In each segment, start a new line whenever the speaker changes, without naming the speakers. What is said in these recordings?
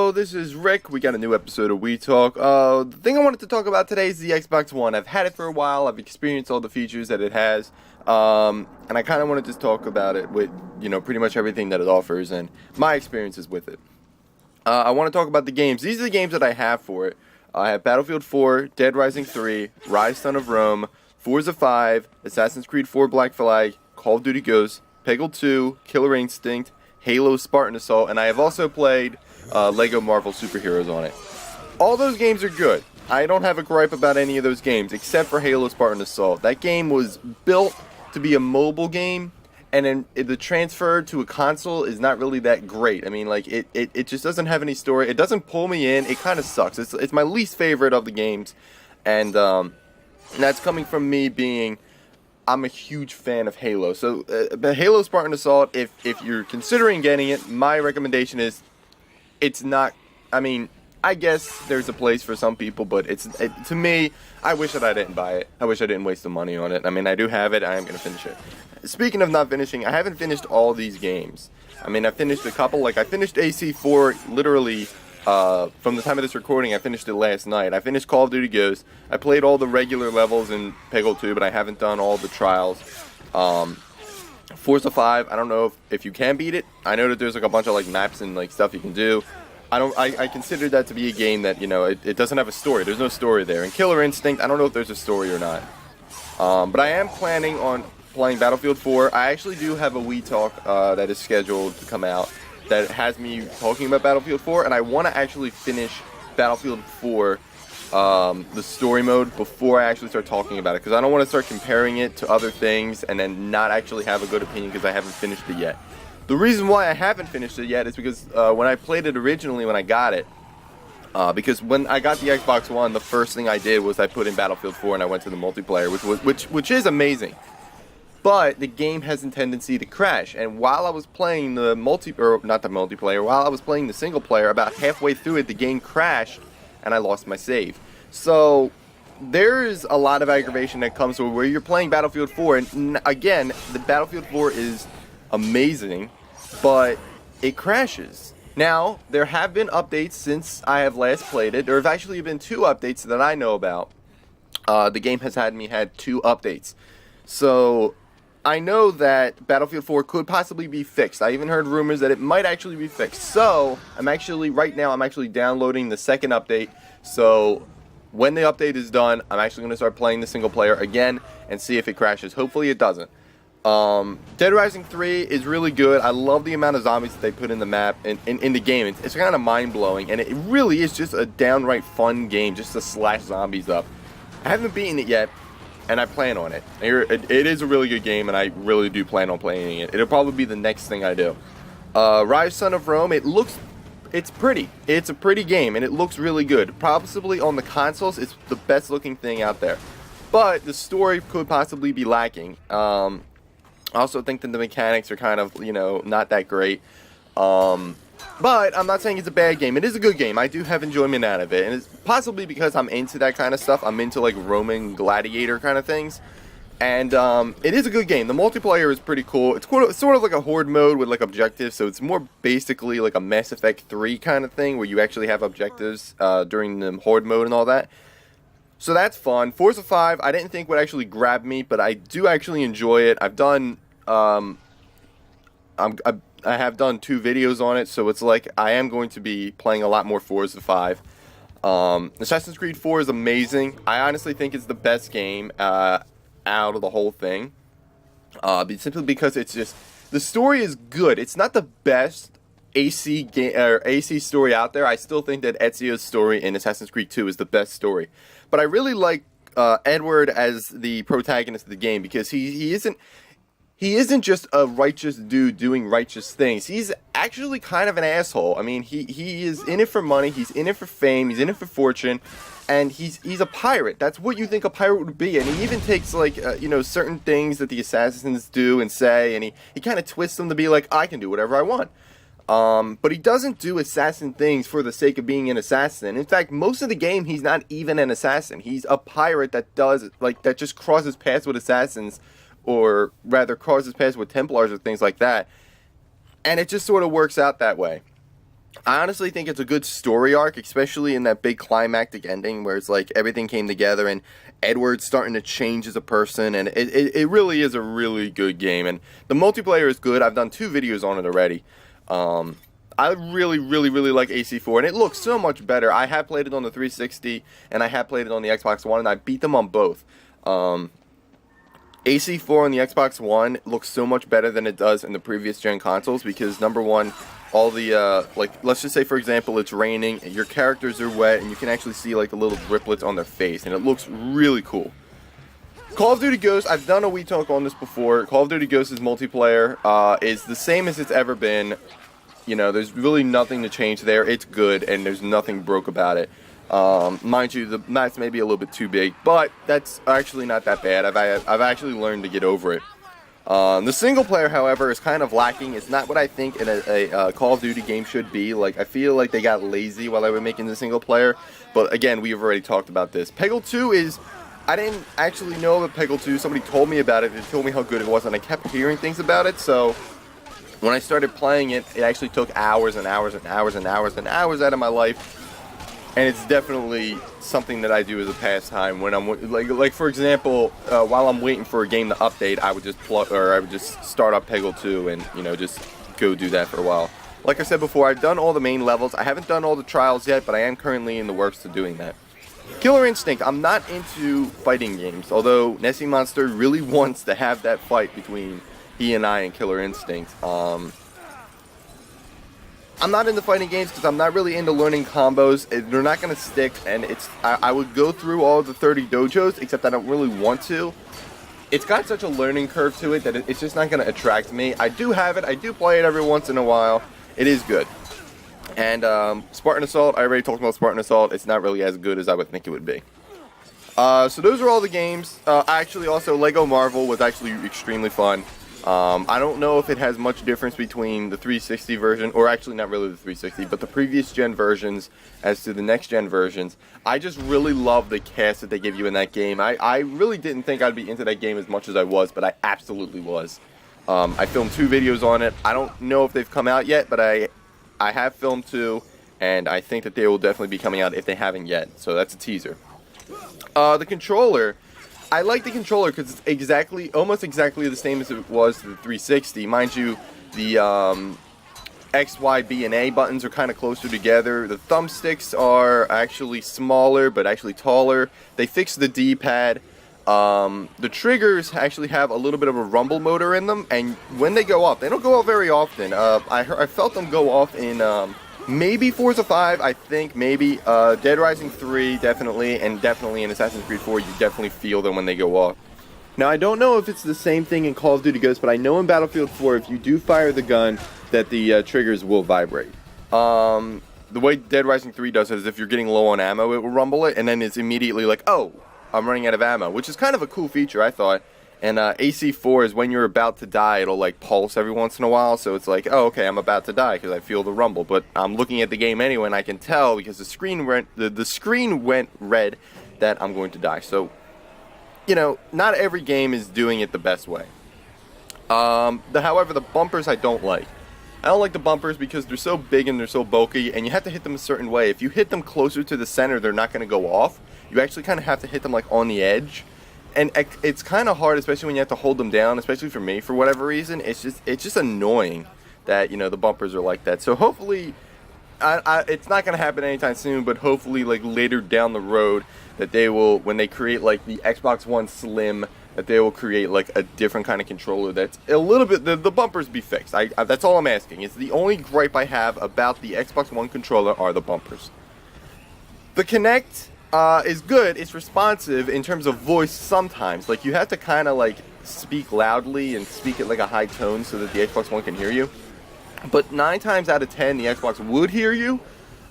Yo, this is Rick. We got a new episode of We Talk. The thing I wanted to talk about today is the Xbox One. I've had it for a while. I've experienced all the features that it has. And I kind of want to just talk about it with, pretty much everything that it offers and my experiences with it. I want to talk about the games. These are the games that I have for it. I have Battlefield 4, Dead Rising 3, Rise Son of Rome, Forza 5, Assassin's Creed 4 Black Flag, Call of Duty Ghosts, Peggle 2, Killer Instinct, Halo Spartan Assault, and I have also played Lego Marvel Superheroes on it. All those games are good. I don't have a gripe about any of those games, except for Halo Spartan Assault. That game was built to be a mobile game, and then the transfer to a console is not really that great. I mean, like, it just doesn't have any story. It doesn't pull me in. It kind of sucks. It's my least favorite of the games, and that's coming from me being... I'm a huge fan of Halo. So, Halo Spartan Assault, if you're considering getting it, my recommendation is, it's not, I mean, I guess there's a place for some people, but to me, I wish that I didn't buy it. I wish I didn't waste the money on it. I mean, I do have it. I am going to finish it. Speaking of not finishing, I haven't finished all these games. I mean, I finished a couple, like, I finished AC4 literally... from the time of this recording, I finished it last night. I finished Call of Duty Ghosts. I played all the regular levels in Peggle 2, but I haven't done all the trials. Forza 5, I don't know if you can beat it. I know that there's like a bunch of like maps and like stuff you can do. I consider that to be a game that, it doesn't have a story. There's no story there. And Killer Instinct, I don't know if there's a story or not. But I am planning on playing Battlefield 4. I actually do have a Wii Talk that is scheduled to come out that has me talking about Battlefield 4, and I want to actually finish Battlefield 4, the story mode, before I actually start talking about it, because I don't want to start comparing it to other things and then not actually have a good opinion because I haven't finished it yet. The reason why I haven't finished it yet is because when I played it originally when I got it, because when I got the Xbox One, the first thing I did was I put in Battlefield 4 and I went to the multiplayer, which is amazing. But the game has a tendency to crash, and while I was playing while I was playing the single player, about halfway through it, the game crashed, and I lost my save. So, there's a lot of aggravation that comes with where you're playing Battlefield 4, and again, the Battlefield 4 is amazing, but it crashes. Now, there have been updates since I have last played it. There have actually been 2 updates that I know about. The game has had 2 updates. So... I know that Battlefield 4 could possibly be fixed. I even heard rumors that it might actually be fixed. So, right now I'm actually downloading the second update. So, when the update is done, I'm actually going to start playing the single player again and see if it crashes. Hopefully it doesn't. Dead Rising 3 is really good. I love the amount of zombies that they put in the map, in the game. It's kind of mind-blowing, and it really is just a downright fun game just to slash zombies up. I haven't beaten it yet. And I plan on it. It is a really good game, and I really do plan on playing it. It'll probably be the next thing I do. Rise Son of Rome, it's pretty. It's a pretty game, and it looks really good. Possibly on the consoles, it's the best looking thing out there. But the story could possibly be lacking. I also think that the mechanics are kind of, not that great. But I'm not saying it's a bad game. It is a good game. I do have enjoyment out of it. And it's possibly because I'm into that kind of stuff. I'm into like Roman gladiator kind of things. And it is a good game. The multiplayer is pretty cool. It's sort of like a horde mode with like objectives. So it's more basically like a Mass Effect 3 kind of thing where you actually have objectives during the horde mode and all that. So that's fun. Forza 5 I didn't think would actually grab me, but I do actually enjoy it. I've done... I have done 2 videos on it, so it's like I am going to be playing a lot more Forza 5. Assassin's Creed 4 is amazing. I honestly think it's the best game out of the whole thing. Simply because it's just... The story is good. It's not the best AC story out there. I still think that Ezio's story in Assassin's Creed 2 is the best story. But I really like Edward as the protagonist of the game because he isn't just a righteous dude doing righteous things. He's actually kind of an asshole. I mean, he is in it for money, he's in it for fame, he's in it for fortune, and he's a pirate. That's what you think a pirate would be. And he even takes, like, certain things that the assassins do and say, and he kind of twists them to be like, I can do whatever I want. But he doesn't do assassin things for the sake of being an assassin. In fact, most of the game, he's not even an assassin. He's a pirate that just crosses paths with assassins, or rather crosses paths with Templars or things like that. And it just sort of works out that way. I honestly think it's a good story arc, especially in that big climactic ending where it's like everything came together and Edward's starting to change as a person, and it really is a really good game. And the multiplayer is good. I've done 2 videos on it already. I really, really, really like AC4, and it looks so much better. I have played it on the 360, and I have played it on the Xbox One, and I beat them on both. AC4 on the Xbox One looks so much better than it does in the previous gen consoles because, number one, all the, like, let's just say, for example, it's raining, and your characters are wet, and you can actually see, like, the little driplets on their face, and it looks really cool. Call of Duty Ghosts, I've done a Wii Talk on this before. Call of Duty Ghosts' multiplayer is the same as it's ever been. You know, there's really nothing to change there. It's good, and there's nothing broke about it. Mind you, the maps may be a little bit too big, but that's actually not that bad. I've actually learned to get over it. The single player, however, is kind of lacking. It's not what I think a Call of Duty game should be. Like, I feel like they got lazy while they were making the single player. But again, we've already talked about this. Peggle 2 is... I didn't actually know about Peggle 2. Somebody told me about it. They told me how good it was, and I kept hearing things about it. So when I started playing it, it actually took hours and hours and hours and hours and hours out of my life. And it's definitely something that I do as a pastime when I'm like for example, while I'm waiting for a game to update, I would just start up Peggle 2 and, you know, just go do that for a while. Like I said before, I've done all the main levels. I haven't done all the trials yet, but I am currently in the works of doing that. Killer Instinct, I'm not into fighting games, although Nessie Monster really wants to have that fight between he and I in Killer Instinct. I'm not into fighting games because I'm not really into learning combos. They're not going to stick, and I would go through all the 30 dojos, except I don't really want to. It's got such a learning curve to it that it's just not going to attract me. I do have it. I do play it every once in a while. It is good. And Spartan Assault, I already talked about Spartan Assault. It's not really as good as I would think it would be. So those are all the games. Actually, also, Lego Marvel was actually extremely fun. I don't know if it has much difference between the 360 version, or actually not really the 360, but the previous gen versions as to the next gen versions. I just really love the cast that they give you in that game. I really didn't think I'd be into that game as much as I was, but I absolutely was. I filmed 2 videos on it. I don't know if they've come out yet, but I have filmed 2, and I think that they will definitely be coming out if they haven't yet, so that's a teaser. The controller... I like the controller because it's almost exactly the same as it was to the 360. Mind you, the X, Y, B, and A buttons are kind of closer together. The thumbsticks are actually smaller, but actually taller. They fixed the D-pad. The triggers actually have a little bit of a rumble motor in them, and when they go off, they don't go off very often. I felt them go off in... maybe Forza 5, I think, maybe. Dead Rising 3, definitely, and definitely in Assassin's Creed 4, you definitely feel them when they go off. Now, I don't know if it's the same thing in Call of Duty Ghosts, but I know in Battlefield 4, if you do fire the gun, that the triggers will vibrate. The way Dead Rising 3 does it is if you're getting low on ammo, it will rumble it, and then it's immediately like, oh, I'm running out of ammo, which is kind of a cool feature, I thought. And AC4 is when you're about to die, it'll like pulse every once in a while, so it's like, oh, okay, I'm about to die because I feel the rumble. But I'm looking at the game anyway, and I can tell because the screen went red that I'm going to die. So, you know, not every game is doing it the best way. However, the bumpers I don't like. I don't like the bumpers because they're so big and they're so bulky, and you have to hit them a certain way. If you hit them closer to the center, they're not going to go off. You actually kind of have to hit them like on the edge. And it's kind of hard, especially when you have to hold them down, especially for me, for whatever reason. It's just annoying that, you know, the bumpers are like that. So hopefully, it's not going to happen anytime soon, but hopefully, like, later down the road, that they will, when they create, like, the Xbox One Slim, that they will create, like, a different kind of controller that's a little bit, the bumpers be fixed. That's all I'm asking. It's the only gripe I have about the Xbox One controller are the bumpers. The Kinect... is good. It's responsive in terms of voice sometimes. Like, you have to kind of, like, speak loudly and speak at, like, a high tone so that the Xbox One can hear you. But 9 times out of 10, the Xbox would hear you.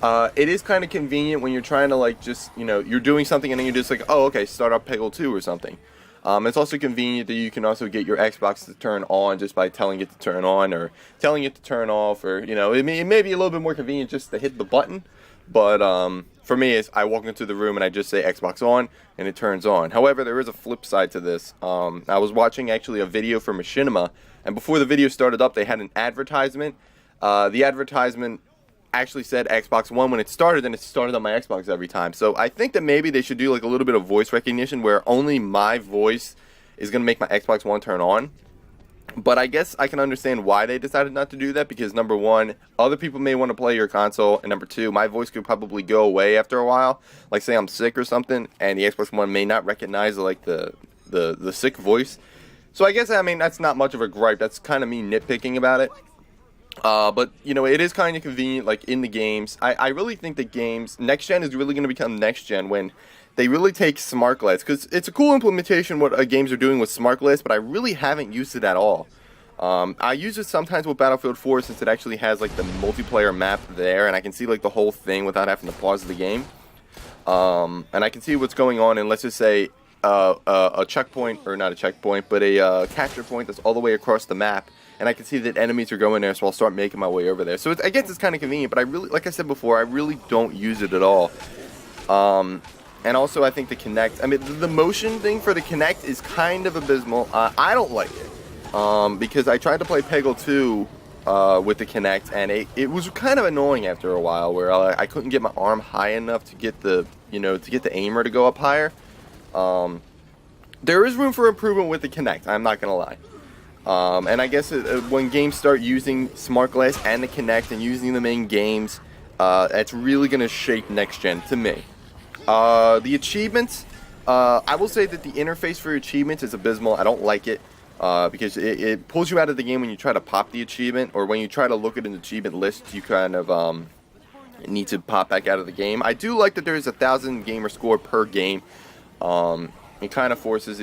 It is kind of convenient when you're trying to, like, just, you know, you're doing something and then you're just like, oh, okay, start up Peggle 2 or something. It's also convenient that you can also get your Xbox to turn on just by telling it to turn on or telling it to turn off, or, you know, it may be a little bit more convenient just to hit the button. But for me, I walk into the room and I just say Xbox on, and it turns on. However, there is a flip side to this. I was watching actually a video from Machinima, and before the video started up, they had an advertisement. The advertisement actually said Xbox One when it started, and it started on my Xbox every time. So I think that maybe they should do like a little bit of voice recognition where only my voice is going to make my Xbox One turn on. But I guess I can understand why they decided not to do that, because number one, other people may want to play your console, and number two, my voice could probably go away after a while. Like say I'm sick or something, and the Xbox One may not recognize like the sick voice. So I guess, I mean, that's not much of a gripe. That's kind of me nitpicking about it. But, you know, it is kind of convenient, like, in the games. I really think that next gen is really going to become next gen when they really take smart glass. Because it's a cool implementation what games are doing with smart glass, but I really haven't used it at all. I use it sometimes with Battlefield 4 since it actually has, like, the multiplayer map there, and I can see, like, the whole thing without having to pause the game. And I can see what's going on in, let's just say, a checkpoint, or not a checkpoint, but a capture point that's all the way across the map, and I can see that enemies are going there, so I'll start making my way over there. So I guess it's kind of convenient, but I really, like I said before, I really don't use it at all. And also I think the Kinect, I mean, the motion thing for the Kinect is kind of abysmal. I don't like it, because I tried to play Peggle 2 with the Kinect, and it was kind of annoying after a while, where I couldn't get my arm high enough to get the, you know, to get the aimer to go up higher. There is room for improvement with the Kinect, I'm not gonna lie. And I guess when games start using Smart Glass and the Kinect and using them in games, that's really gonna shape next gen to me. The achievements, I will say that the interface for achievements is abysmal. I don't like it, because it pulls you out of the game when you try to pop the achievement, or when you try to look at an achievement list, you kind of need to pop back out of the game. I do like that there is 1,000 gamer score per game. It kind of forces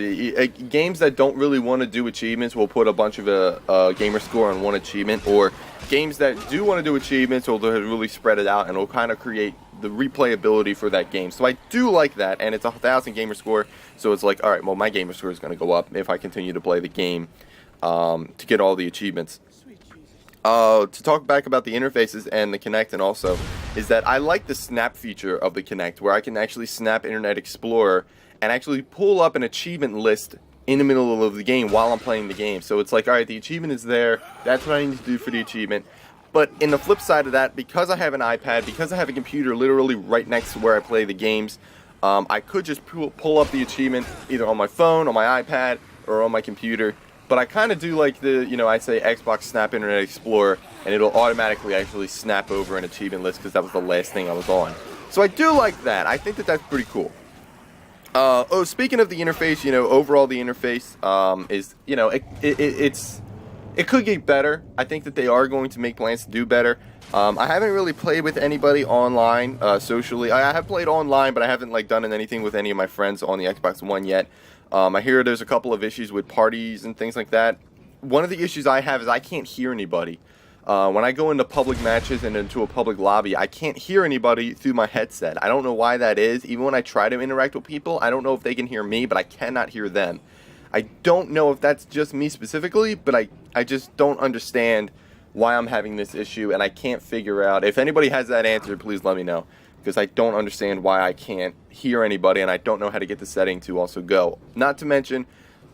games that don't really want to do achievements will put a bunch of a gamer score on one achievement, or games that do want to do achievements will really spread it out, and it'll kind of create the replayability for that game. So I do like that, and it's 1,000 gamer score, so it's like, alright, well, my gamer score is going to go up if I continue to play the game to get all the achievements. To talk back about the interfaces and the Kinect, and also is that I like the snap feature of the Kinect, where I can actually snap Internet Explorer and actually pull up an achievement list in the middle of the game while I'm playing the game. So it's like, alright, the achievement is there, that's what I need to do for the achievement. But in the flip side of that, because I have an iPad, because I have a computer literally right next to where I play the games, I could just pull up the achievement either on my phone, on my iPad, or on my computer. But I kind of do like the, you know, I say Xbox Snap Internet Explorer, and it'll automatically actually snap over an achievement list because that was the last thing I was on. So I do like that. I think that that's pretty cool. Oh, speaking of the interface, you know, overall the interface is, you know, it could get better. I think that they are going to make plans to do better. I haven't really played with anybody online, socially. I have played online, but I haven't like done anything with any of my friends on the Xbox One yet. I hear there's a couple of issues with parties and things like that. One of the issues I have is I can't hear anybody. When I go into public matches and into a public lobby, I can't hear anybody through my headset. I don't know why that is. Even when I try to interact with people, I don't know if they can hear me, but I cannot hear them. I don't know if that's just me specifically, but I just don't understand why I'm having this issue, and I can't figure out. If anybody has that answer, please let me know, because I don't understand why I can't hear anybody, and I don't know how to get the setting to also go. Not to mention,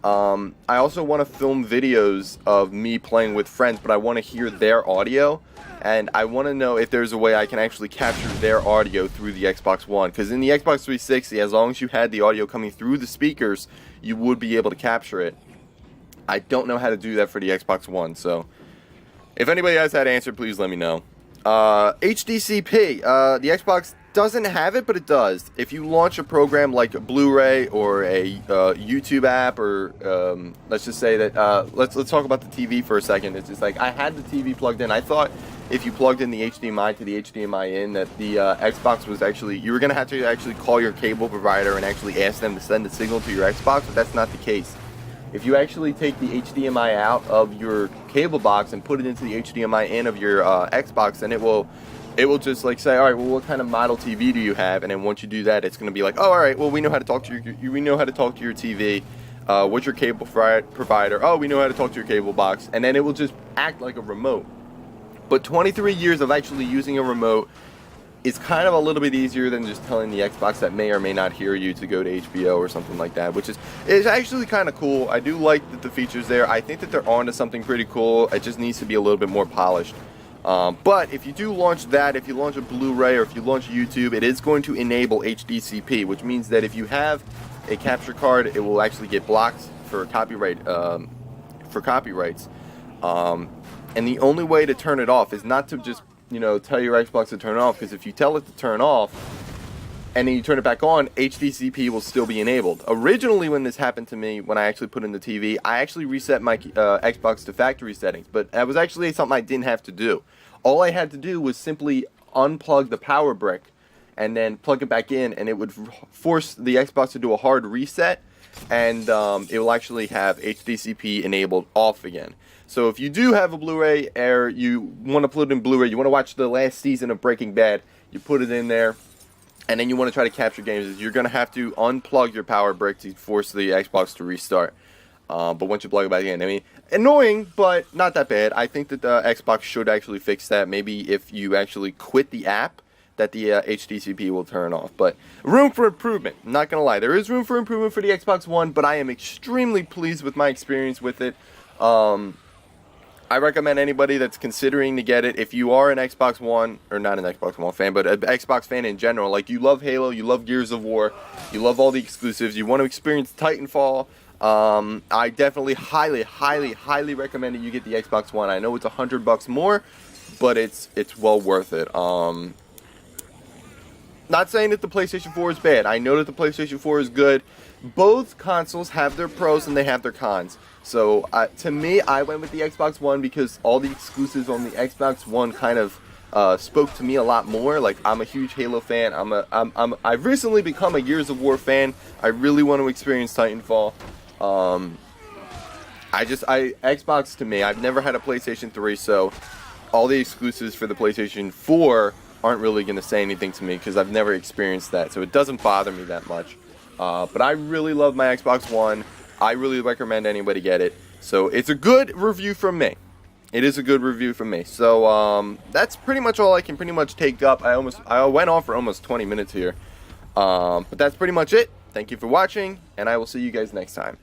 I also want to film videos of me playing with friends, but I want to hear their audio, and I want to know if there's a way I can actually capture their audio through the Xbox One, because in the Xbox 360, as long as you had the audio coming through the speakers, you would be able to capture it. I don't know how to do that for the Xbox One, so if anybody has that answer, please let me know. HDCP, the Xbox doesn't have it, but it does. If you launch a program like a Blu-ray or a YouTube app, or let's just say that let's talk about the TV for a second. It's just like I had the TV plugged in. I thought if you plugged in the HDMI to the HDMI in, that the Xbox was actually, you were gonna have to actually call your cable provider and actually ask them to send the signal to your Xbox, but that's not the case. If you actually take the HDMI out of your cable box and put it into the HDMI in of your Xbox, then it will just like say, all right, well, what kind of model TV do you have? And then once you do that, it's going to be like, oh, all right, well, we know how to talk to your TV. What's your cable provider? Oh, we know how to talk to your cable box. And then it will just act like a remote. But 23 years of actually using a remote is kind of a little bit easier than just telling the Xbox that may or may not hear you to go to HBO or something like that, which is actually kind of cool. I do like the features there. I think that they're onto something pretty cool. It just needs to be a little bit more polished. But if you do launch that, if you launch a Blu-ray or if you launch YouTube, it is going to enable HDCP, which means that if you have a capture card, it will actually get blocked for copyright for copyrights. And the only way to turn it off is not to just, you know, tell your Xbox to turn it off, because if you tell it to turn off and then you turn it back on, HDCP will still be enabled. Originally, when this happened to me, when I actually put in the TV, I actually reset my Xbox to factory settings, but that was actually something I didn't have to do. All I had to do was simply unplug the power brick and then plug it back in, and it would force the Xbox to do a hard reset, and it will actually have HDCP enabled off again. So if you do have a Blu-ray, or you want to put it in Blu-ray, you want to watch the last season of Breaking Bad, you put it in there, and then you want to try to capture games, you're going to have to unplug your power brick to force the Xbox to restart. But once you plug it back in, I mean, annoying, but not that bad. I think that the Xbox should actually fix that. Maybe if you actually quit the app, that the HDCP will turn off. But room for improvement, not going to lie. There is room for improvement for the Xbox One, but I am extremely pleased with my experience with it. I recommend anybody that's considering to get it, if you are an Xbox One, or not an Xbox One fan, but an Xbox fan in general, like you love Halo, you love Gears of War, you love all the exclusives, you want to experience Titanfall, I definitely highly recommend that you get the Xbox One. I know it's $100 more, but it's well worth it. Not saying that the PlayStation 4 is bad. I know that the PlayStation 4 is good. Both consoles have their pros and they have their cons. So to me, I went with the Xbox One because all the exclusives on the Xbox One kind of spoke to me a lot more. Like, I'm a huge Halo fan. I've recently become a Gears of War fan. I really want to experience Titanfall. Xbox to me, I've never had a PlayStation 3, so all the exclusives for the PlayStation 4 aren't really going to say anything to me because I've never experienced that, so it doesn't bother me that much. But I really love my Xbox One. I really recommend anybody get it. So it's a good review from me. It is a good review from me. So that's pretty much all I can pretty much take up. I went on for almost 20 minutes here. But that's pretty much it. Thank you for watching, and I will see you guys next time.